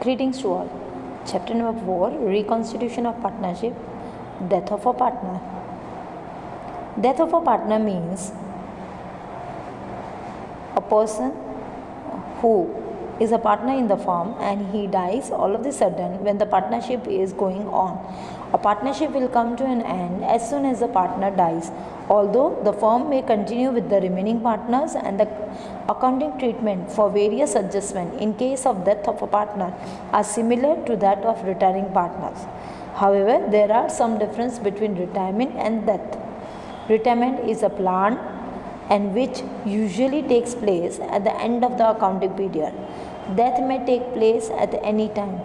Greetings to all. Chapter number 4, Reconstitution of Partnership, Death of a Partner. Death of a partner means a person who is a partner in the firm and he dies all of a sudden when the partnership is going on. A partnership will come to an end as soon as the partner dies. Although the firm may continue with the remaining partners and the accounting treatment for various adjustments in case of death of a partner are similar to that of retiring partners. However, there are some difference between retirement and death. Retirement is a plan and which usually takes place at the end of the accounting period. Death may take place at any time.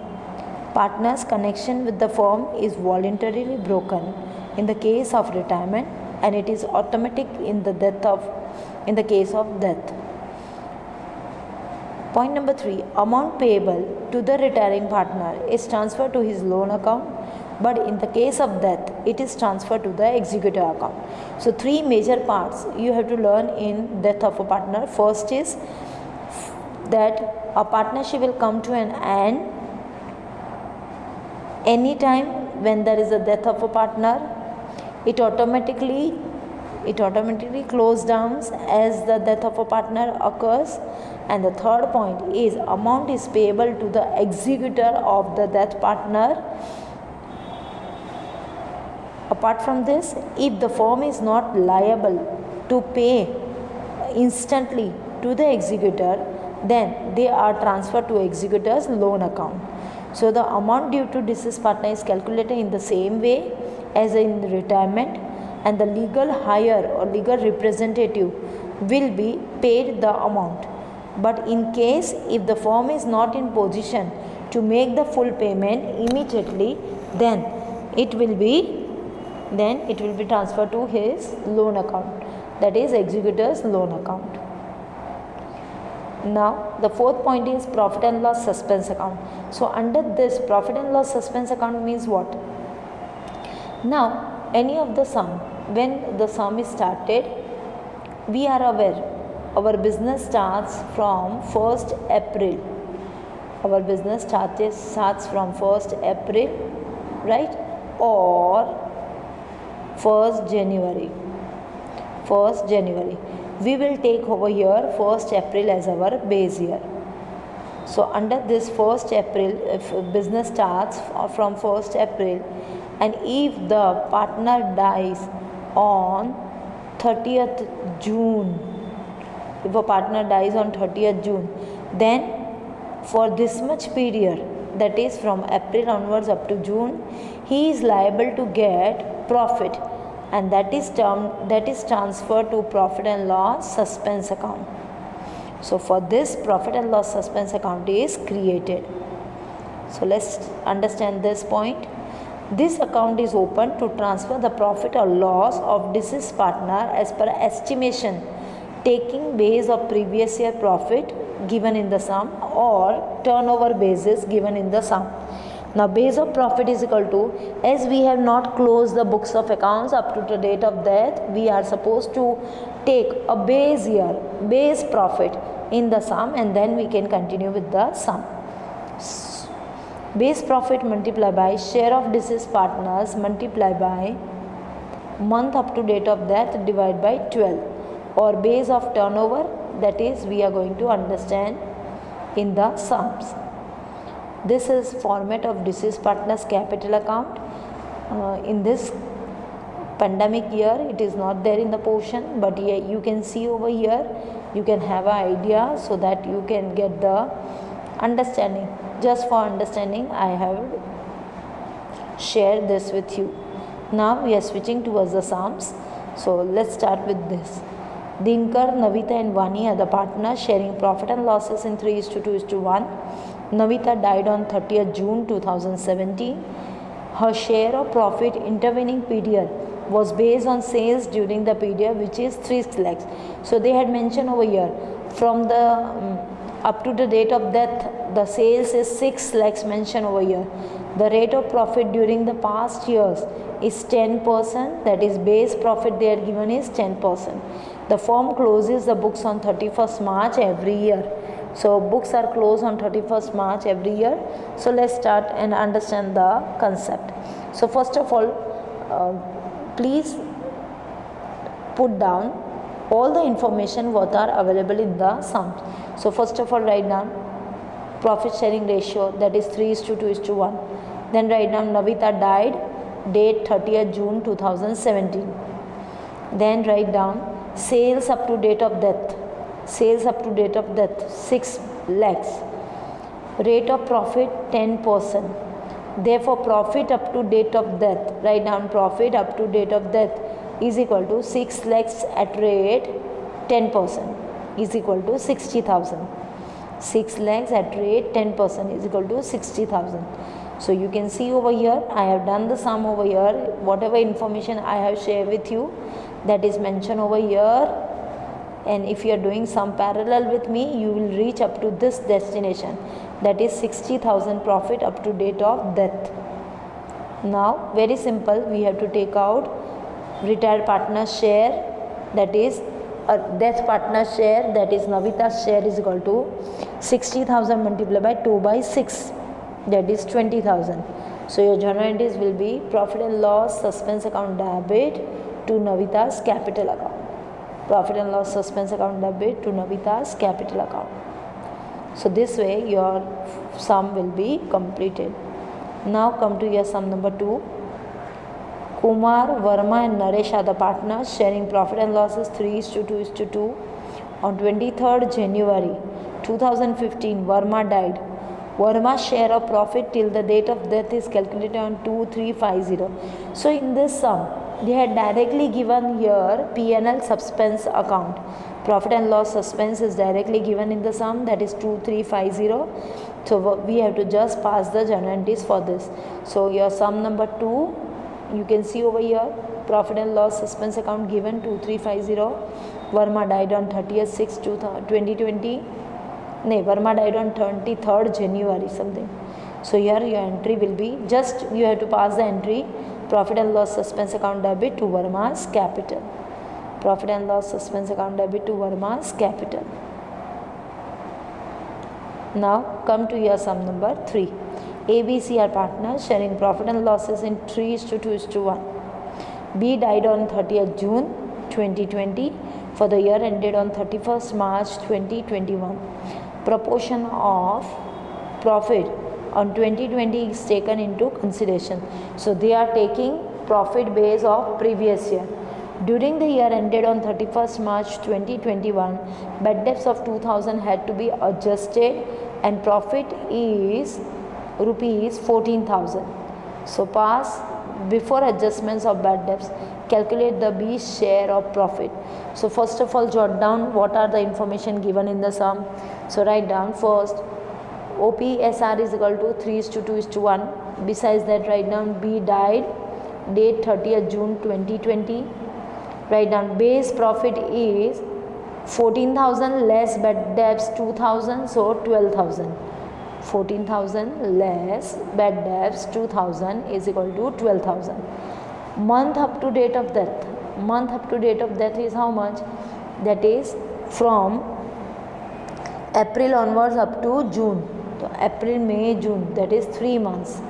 Partner's connection with the firm is voluntarily broken in the case of retirement and it is automatic in the case of death. Point number 3, amount payable to the retiring partner is transferred to his loan account, but in the case of death it is transferred to the executor account. So 3 major parts you have to learn in death of a partner. First is that a partnership will come to an end anytime when there is a death of a partner. It automatically closes down as the death of a partner occurs. And the third point is amount is payable to the executor of the death partner. Apart from this, if the firm is not liable to pay instantly to the executor, then they are transferred to executor's loan account. So the amount due to deceased partner is calculated in the same way as in the retirement, and the legal hire or legal representative will be paid the amount. But in case if the firm is not in position to make the full payment immediately, then it will be transferred to his loan account, that is executor's loan account. Now the fourth point is profit and loss suspense account. So under this profit and loss suspense account means what? Now any of the sum, when the sum is started, we are aware our business starts from 1st April. Our business starts from 1st April, right? Or 1st January. We will take over here 1st April as our base year. So under this 1st April, if business starts from 1st April and if the partner dies on 30th June, if a partner dies on 30th June, then for this much period, that is from April onwards up to June, he is liable to get profit, and that is transferred to profit and loss suspense account. So for this profit and loss suspense account is created. So let's understand this point. This account is open to transfer the profit or loss of deceased partner as per estimation, taking base of previous year profit given in the sum or turnover basis given in the sum. Now base of profit is equal to, as we have not closed the books of accounts up to the date of death, we are supposed to take a base profit in the sum, and then we can continue with the sum. Base profit multiplied by share of deceased partners multiplied by month up to date of death divided by 12, or base of turnover, that is we are going to understand in the sums. This is format of deceased partners capital account. In this pandemic year it is not there in the portion, but yeah, you can see over here, you can have an idea so that you can get the understanding. Just for understanding I have shared this with you. Now we are switching towards the sums. So let's start with this. Dinkar, Navita and Vani are the partners sharing profit and losses in 3:2:1. Navita died on 30th June 2017. Her share of profit intervening period was based on sales during the period, which is 3 lakhs. So they had mentioned over here from the up to the date of death, the sales is 6 lakhs mentioned over here. The rate of profit during the past years is 10%, that is base profit they are given is 10%. The firm closes the books on 31st March every year. So books are closed on 31st March every year. So let's start and understand the concept. So first of all, please put down all the information what are available in the sum. So first of all, write down profit sharing ratio, that is 3:2:1. Then write down Navita died, date 30th June 2017. Then write down sales up to date of death. Sales up to date of death 6 lakhs. Rate of profit 10%. Therefore profit up to date of death, write down profit up to date of death is equal to 6 lakhs at rate 10% is equal to 60,000. 6 lakhs at rate 10% is equal to 60,000. So you can see over here, I have done the sum over here. Whatever information I have shared with you, that is mentioned over here. And if you are doing some parallel with me, you will reach up to this destination, that is 60,000 profit up to date of death. Now very simple, we have to take out retired partner share, that is a death partner share, that is Navita's share is equal to 60,000 multiplied by 2 by 6, that is 20,000. So your journal entries will be profit and loss suspense account debit to Navita's capital account. Profit and loss suspense account debit to Navita's capital account. So this way your sum will be completed. Now come to your sum number 2. Kumar, Verma and Naresh are the partners sharing profit and losses 3:2:2. On 23rd January 2015, Verma died. Verma's share of profit till the date of death is calculated on 2350. So in this sum, they had directly given here P&L suspense account. Profit and loss suspense is directly given in the sum, that is 2350. So we have to just pass the journal entries for this. So your sum number 2, you can see over here, profit and loss suspense account given 2350. Verma died on 30th 6 2020. No, Verma died on 23rd January something. So here your entry will be, just you have to pass the entry, profit and loss suspense account debit to Verma's capital. Profit and loss suspense account debit to Verma's capital. Now come to your sum number 3. ABC are partners sharing profit and losses in 3:2:1. B died on 30th June 2020 for the year ended on 31st March 2021. Proportion of profit on 2020 is taken into consideration. So they are taking profit base of previous year. During the year ended on 31st March 2021, bad debts of 2000 had to be adjusted and profit is rupees 14,000. So pass before adjustments of bad debts, calculate the B share of profit. So first of all, jot down what are the information given in the sum. So write down first OPSR is equal to 3:2:1. Besides that, write down B died, date 30th June 2020. Write down base profit is 14,000 less bad debts 2,000, so 12,000. 14,000 less bad debts 2,000 is equal to 12,000. Month up to date of death. Month up to date of death is how much? That is from April onwards up to June. So April, May, June, that is 3 months.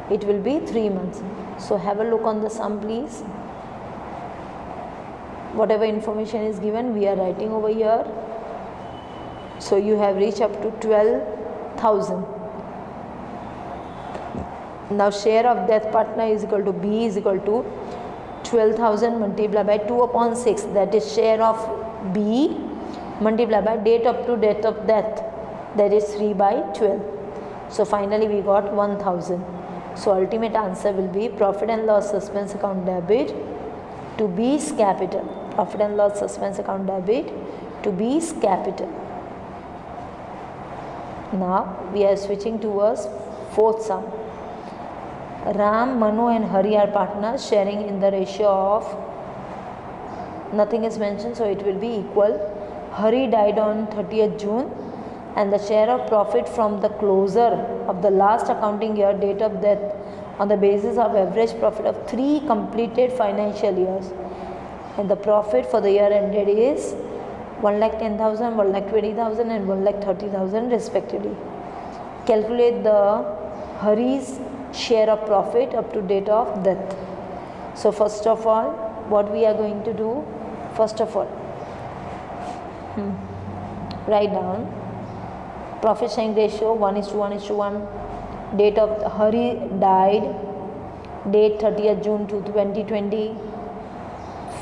It will be 3 months. So have a look on the sum please. Whatever information is given, we are writing over here. So you have reached up to 12,000. Now share of death partner is equal to B is equal to 12,000 multiplied by 2 upon 6, that is share of B multiplied by date up to date of death, that is 3 by 12. So finally we got 1,000. So ultimate answer will be profit and loss suspense account debit to B's capital. Profit and loss suspense account debit to B's capital. Now we are switching towards fourth sum. Ram, Manu and Hari are partners sharing in the ratio of, nothing is mentioned, so it will be equal. Hari died on 30th June and the share of profit from the closure of the last accounting year date of death on the basis of average profit of 3 completed financial years, and the profit for the year ended is 1,10,000, 1,20,000 and 1,30,000 respectively. Calculate the Hari's share of profit up to date of death. So first of all, what we are going to do, first of all, write down profit sharing ratio 1:1:1. Date of Hari died, date 30th June 2020.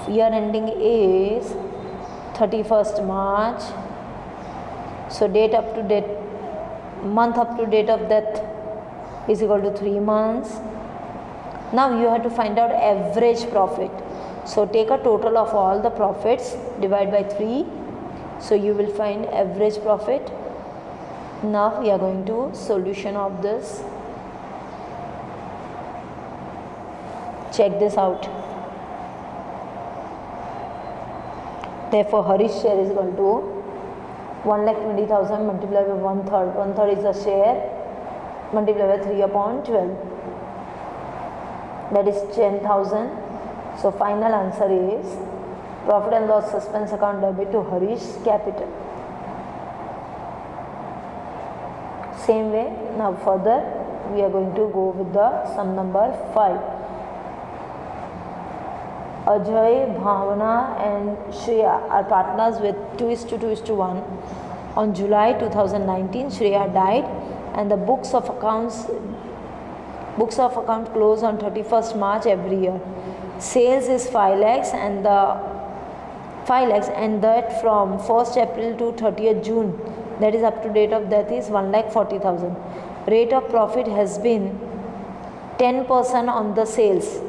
Year ending is 31st March. So date up to date, month up to date of death is equal to 3 months. Now you have to find out average profit. So take a total of all the profits, divide by 3. So you will find average profit. Now we are going to solution of this. Check this out. Therefore Hari's share is equal to 1,20,000 multiplied by 1/3. 1/3 is the share, multiplied by 3/12. That is 10,000. So final answer is profit and loss suspense account debit to Hari's capital. Same way, now further we are going to go with the sum number 5. Ajay, Bhavana and Shreya are partners with 2:2:1. On July 2019, Shreya died and the books of account close on 31st March every year. Sales is 5 lakhs and that from 1st April to 30th June, that is up to date of death, is 1,40,000. Rate of profit has been 10% on the sales.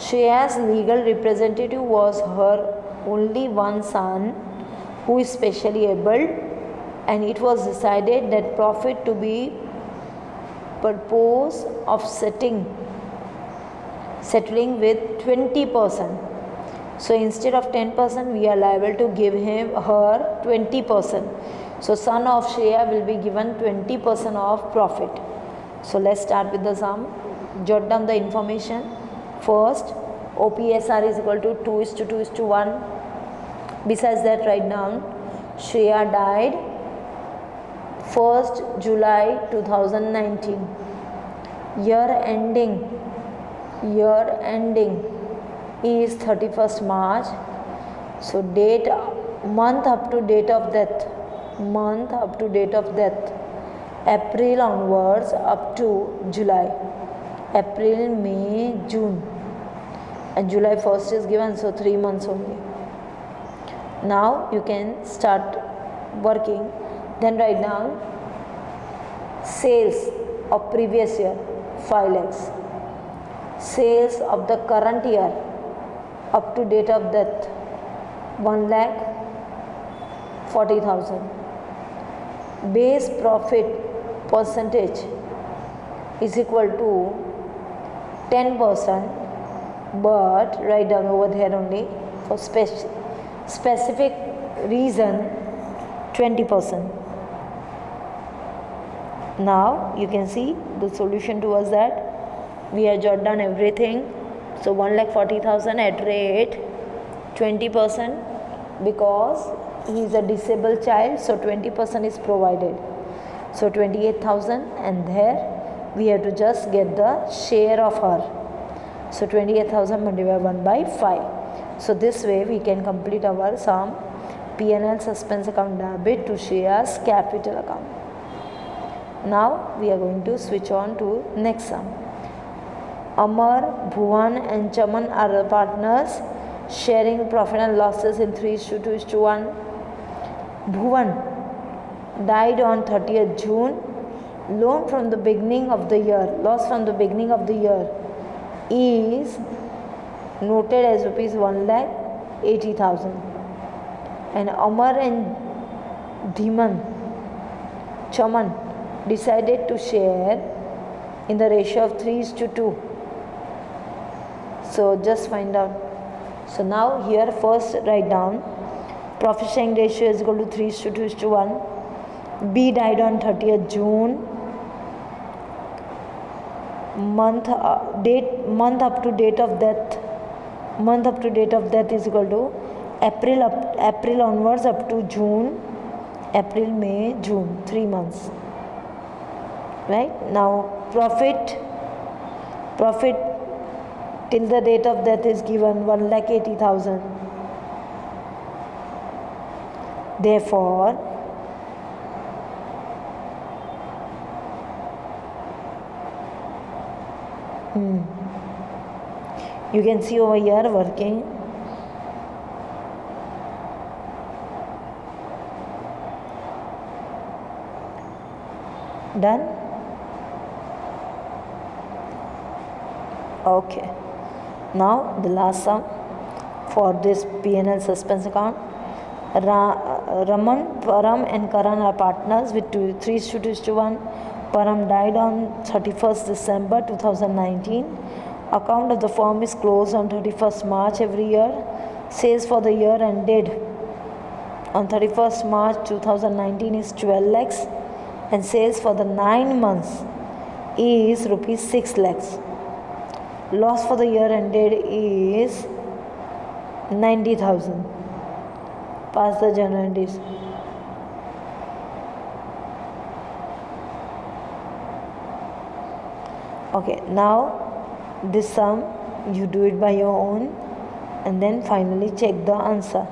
Shreya's legal representative was her only one son who is specially able, and it was decided that profit to be purpose of settling with 20%. So instead of 10%, we are liable to give her 20%. So son of Shreya will be given 20% of profit. So let's start with the sum. Jot down the information. First, OPSR is equal to 2:2:1. Besides that, write down Shreya died 1st July 2019. Year ending is 31st March. So date, month up to date of death, April onwards up to July. April, May, June, and July 1st is given, so 3 months only. Now you can start working. Then write down sales of previous year 5 lakhs, sales of the current year up to date of death 1,40,000. Base profit percentage is equal to 10%, but write down over there only for specific reason 20%. Now you can see the solution towards that. We have jotted down everything. So 1,40,000 at rate 20%, because he is a disabled child, so 20% is provided. So 28,000, and there we have to just get the share of her. So 28,000 multiplied by 1/5. So this way we can complete our sum. P&L suspense account debit to Shreya's capital account. Now we are going to switch on to next sum. Amar, Bhuvan and Chaman are the partners sharing profit and losses in 3:2:1. Bhuvan died on 30th June. Loss from the beginning of the year is noted as rupees 1,80,000. And Amar and Chaman decided to share in the ratio of 3:2. So just find out. So now here first write down profit sharing ratio is equal to 3:2:1. B died on 30th June. Month up to date of death is equal to April onwards up to June, April, May, June, 3 months. Right? Now profit till the date of death is given 1,80,000. Therefore, you can see over here working. Done? Okay. Now the last sum for this P&L suspense account. Raman, Param and Karan are partners with 3:1. Param died on 31st December 2019. Account of the firm is closed on 31st March every year. Sales for the year ended on 31st March 2019 is 12 lakhs and sales for the 9 months is rupees 6 lakhs. Loss for the year ended is 90,000. Pass the journal entries. Okay, now this sum you do it by your own and then finally check the answer.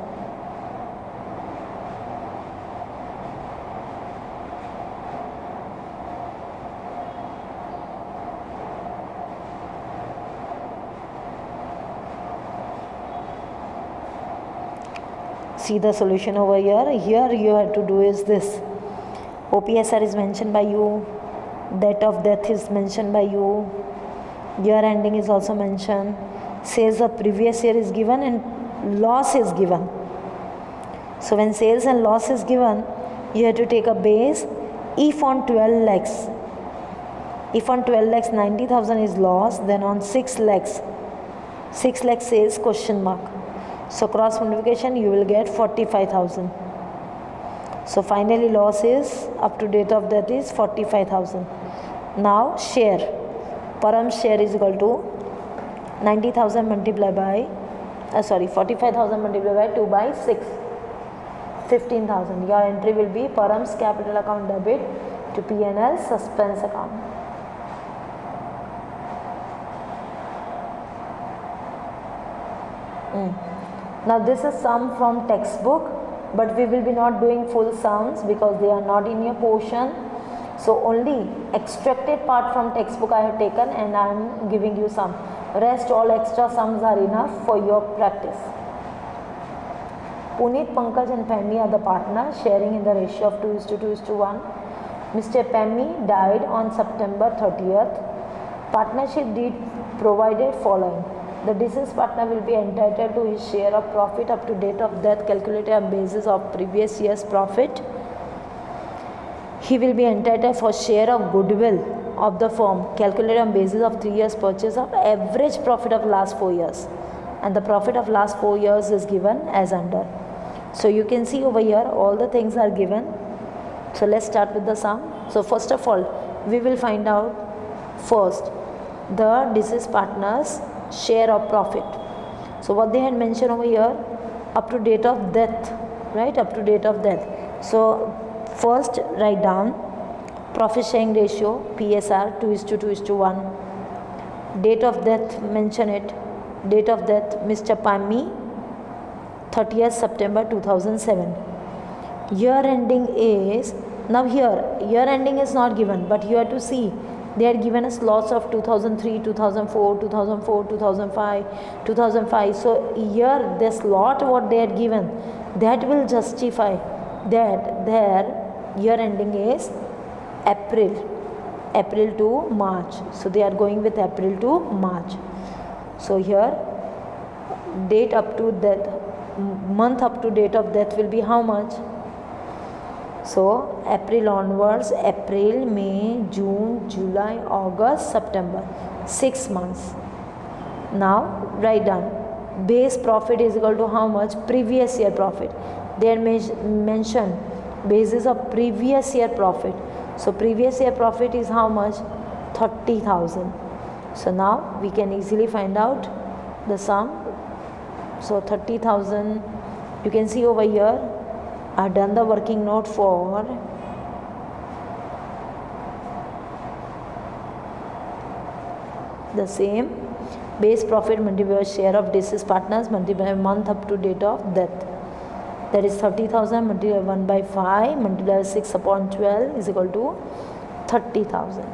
See the solution over here. Here you have to do is this. OPSR is mentioned by you. Date of death is mentioned by you. Year ending is also mentioned. Sales of previous year is given and loss is given. So when sales and loss is given, you have to take a base. If on 12 lakhs, if on 12 lakhs 90,000 is loss, then on 6 lakhs sales question mark. So cross multiplication you will get 45,000. So finally loss is up to date of death is 45,000. Now share. Param's share is equal to 90,000 multiplied by 45,000 multiplied by 2 by 6. 15,000. Your entry will be Param's capital account debit to P&L suspense account. Now this is sum from textbook, but we will be not doing full sums because they are not in your portion. So only extracted part from textbook I have taken and I am giving you some. Rest all extra sums are enough for your practice. Puneet, Pankaj and Pammy are the partners sharing in the ratio of 2:1. Mr. Pammy died on September 30th. Partnership deed provided following. The deceased partner will be entitled to his share of profit up to date of death calculated on basis of previous year's profit. He will be entitled for share of goodwill of the firm calculated on basis of 3 years purchase of average profit of last 4 years. And the profit of last 4 years is given as under. So you can see over here all the things are given. So let's start with the sum. So first of all, we will find out first the deceased partner's share of profit. So what they had mentioned over here, up to date of death, right? Up to date of death. So first write down profit sharing ratio PSR 2:1. Date of death, mention it. Date of death Mr. Pammy 30th September 2007. Year ending is, now here year ending is not given, but you have to see they are given us lots of 2003, 2004, 2004, 2005, 2005. So here this lot what they are given, that will justify that their year ending is April to March. So they are going with April to March. So here date up to death, month up to date of death will be how much? So April onwards, April, May, June, July, August, September, 6 months. Now write down base profit is equal to how much? Previous year profit. They are mentioned basis of previous year profit. So previous year profit is how much? 30,000. So now we can easily find out the sum. So 30,000 You can see over here, I have done the working note for the same. Base profit multiplied by share of deceased partners multiplied by month up to date of death. That is 30,000 multiplied by 1 by 5 multiplied by 6 upon 12 is equal to 30,000.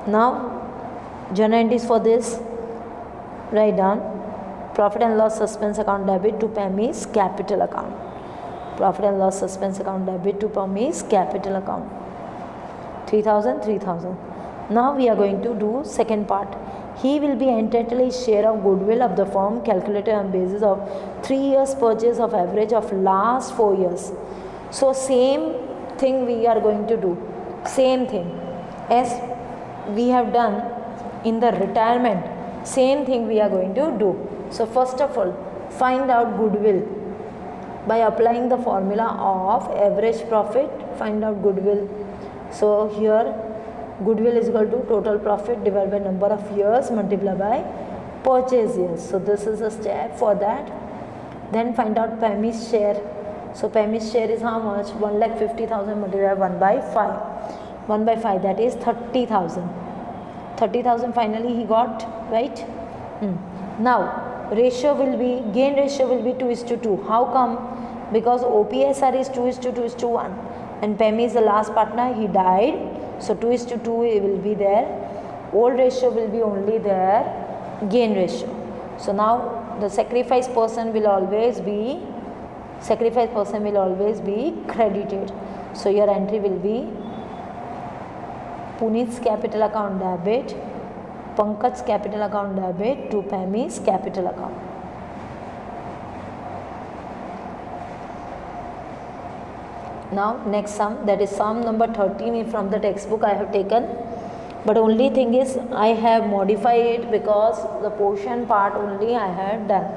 Now journal entries for this. Write down profit and loss suspense account debit to PAMI's capital account. Profit and loss suspense account debit to PAMI's capital account. 3,000, 3,000. Now we are going to do second part. He will be entitled a share of goodwill of the firm calculated on basis of 3 years purchase of average of last 4 years. So same thing we are going to do. Same thing as we have done in the retirement. Same thing we are going to do. So first of all, find out goodwill by applying the formula of average profit. Find out goodwill. So here goodwill is equal to total profit divided by number of years multiplied by purchase years. So this is a step for that. Then find out PAMI's share. So PAMI's share is how much? 1,50,000 multiplied by 1 by 5. 1 by 5, that is 30,000. 30,000 finally he got, right? Now ratio will be, gain ratio will be 2:2. How come? Because OPSR is 2:2:1 and PAMI is the last partner, he died. So 2:2 will be there. Old ratio will be only there, gain ratio. So now the sacrifice person will always be credited. So your entry will be Puneet's capital account debit, Pankaj's capital account debit to PAMI's capital account. Now next sum, that is sum number 13 from the textbook I have taken, but only thing is I have modified it because the portion part only I have done.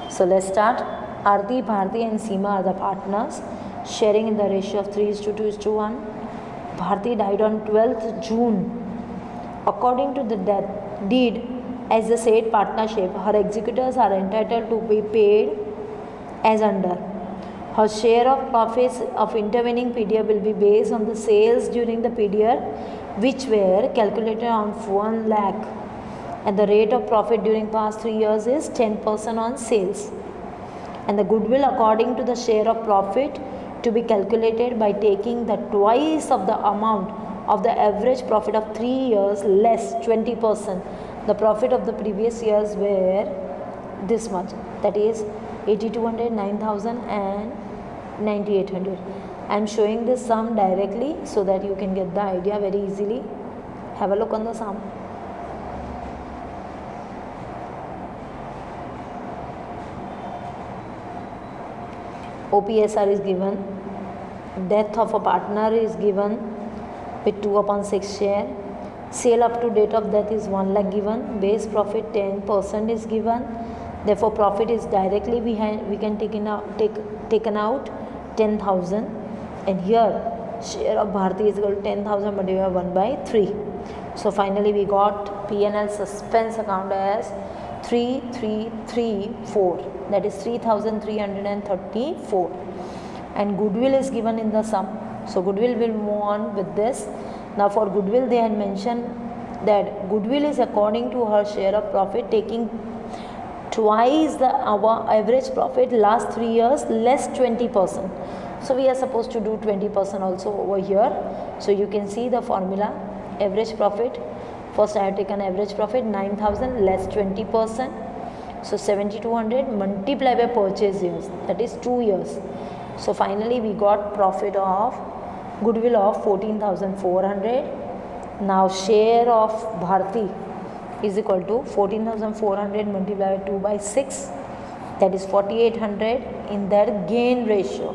So let's start. Arti, Bharti and Seema are the partners sharing in the ratio of 3:2:1. Bharti died on 12th June. According to the death deed, as the said partnership, her executors are entitled to be paid as under. Her share of profits of intervening period will be based on the sales during the period which were calculated on 1 lakh, and the rate of profit during past 3 years is 10% on sales. And the goodwill according to the share of profit to be calculated by taking the twice of the amount of the average profit of 3 years less 20%. The profit of the previous years were this much, that is 8,200, 9,000 and 9,800. I am showing this sum directly so that you can get the idea very easily. Have a look on the sum. OPSR is given, death of a partner is given with 2/6 share, sale up to date of death is 1 lakh given, base profit 10% is given, therefore profit is directly behind, we can taken out 10,000, and here share of Bharti is equal to 10,000 multiplied by 1 by 3. So finally we got P&L suspense account as 3334, that is 3,334, and goodwill is given in the sum. So goodwill will move on with this. Now for goodwill they had mentioned that goodwill is according to her share of profit taking twice our average profit last 3 years less 20%. So we are supposed to do 20% also over here. So you can see the formula, average profit. First I have taken average profit 9,000 less 20%. So 7,200 multiplied by purchase years, that is 2 years. So finally we got profit of goodwill of 14,400. Now share of Bharti is equal to 14,400 multiplied by 2 by 6, that is 4,800 in their gain ratio.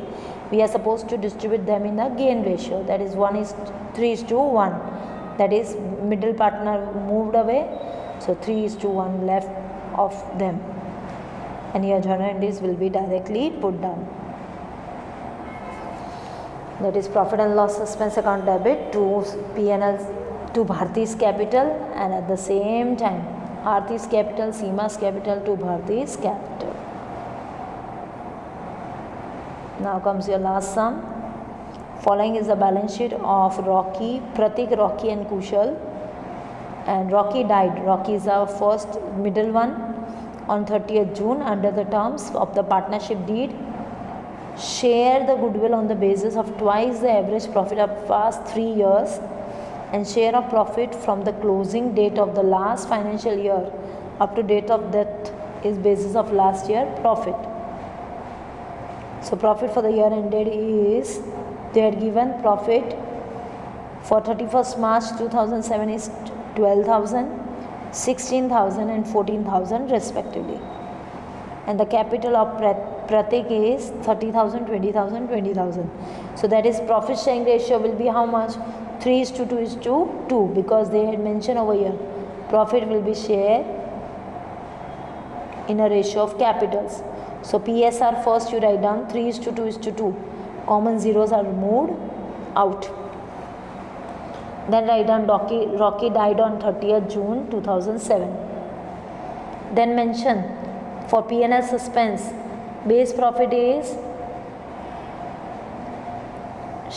We are supposed to distribute them in the gain ratio, that is 3:1. That is middle partner moved away, so 3:1 left of them, and here journal entries will be directly put down. that is profit and loss suspense account debit to P&L to Bharti's capital, and at the same time Aarti's capital, Seema's capital to Bharti's capital. Now comes your last sum. Following is the balance sheet of Rocky, Pratik, Rocky and Kushal. And Rocky died. Rocky is our first middle one on 30th June under the terms of the partnership deed. Share the goodwill on the basis of twice the average profit of past 3 years, and share of profit from the closing date of the last financial year up to date of death is basis of last year profit. So profit for the year ended is, they had given profit for 31st March 2007 is 12,000, 16,000 and 14,000 respectively. And the capital of Pratik is 30,000, 20,000, 20,000. So that is profit sharing ratio will be how much? 3:2:2 because they had mentioned over here profit will be shared in a ratio of capitals. So PSR first you write down 3:2:2. Common zeros are removed out. Then write down Rocky died on 30th June 2007. Then mention for P&L suspense, base profit is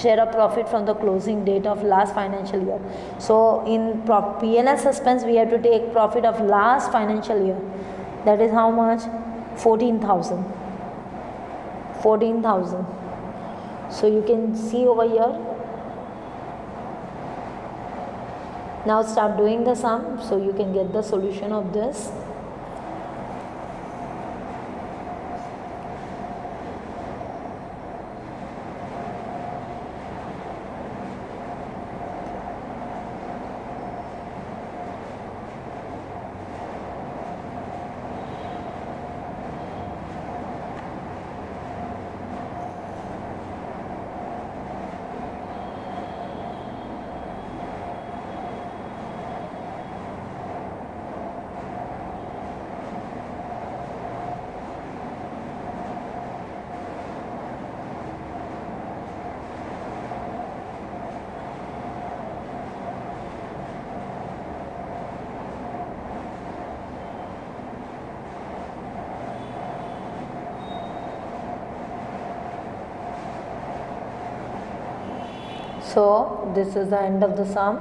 share of profit from the closing date of last financial year. So in P&L suspense we have to take profit of last financial year. That is how much? 14,000. 14,000. So you can see over here. Now start doing the sum so you can get the solution of this. So this is the end of the sum.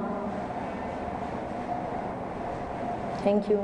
Thank you.